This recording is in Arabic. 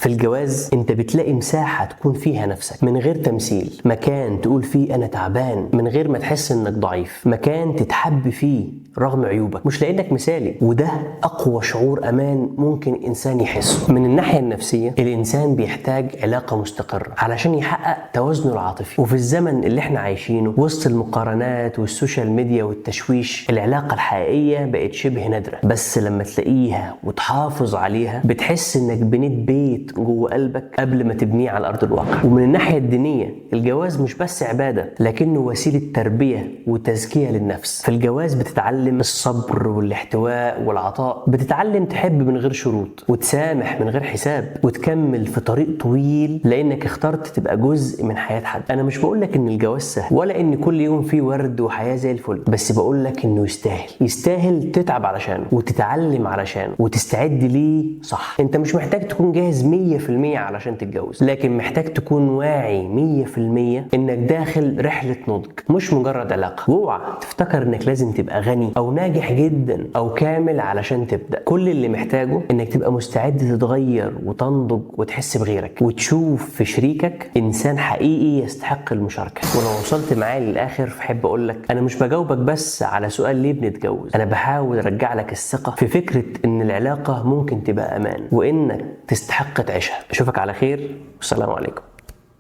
الجواز انت بتلاقي مساحة تكون فيها نفسك من غير تمثيل، مكان تقول فيه انا تعبان من غير ما تحس انك ضعيف، مكان تتحب فيه رغم عيوبك مش لانك مثالي. وده اقوى شعور امان ممكن انسان يحسه. من الناحية النفسية الانسان بيحتاج علاقة مستقرة علشان يحقق توازنه العاطفي، وفي الزمن اللي احنا عايشينه وسط المقارنات والسوشيال ميديا والتشويش العلاقة الحقيقية بقت شبه نادرة، بس لما تلاقيها وتحافظ عليها بتحس انك بنيت بيت جوه قلبك قبل ما تبنيه على ارض الواقع. ومن الناحية الدينية الجواز مش بس عبادة لكنه وسيلة تربية وتزكية للنفس. في الجواز بتتعلم الصبر والاحتواء والعطاء، بتتعلم تحب من غير شروط وتسامح من غير حساب وتكمل في طريق طويل لانك اخترت تبقى جزء من حياة حد. انا مش بقولك ان الجواز سهل ولا ان كل يوم فيه ورد وحياة زي الفل، بس بقولك انه يستاهل تتعب علشانه وتتعلم علشانه وتستعد ليه صح. انت مش محتاج تكون جاهز 100% علشان تتجوز، لكن محتاج تكون واعي 100% انك داخل رحلة نضج مش مجرد علاقة. واوعى تفتكر انك لازم تبقى غني او ناجح جدا او كامل علشان تبدأ. كل اللي محتاجه انك تبقى مستعد تتغير وتنضج وتحس بغيرك وتشوف في شريكك انسان حقيقي يستحق المشاركة. ولو وصلت معايا للاخر فحب اقولك انا مش بجاوبك بس على سؤال ليه بنتجوز، انا بحاول ارجع لك الثقة في فكرة ان العلاقة ممكن تبقى امان وانك تستحق تعيشها. اشوفك على خير والسلام عليكم.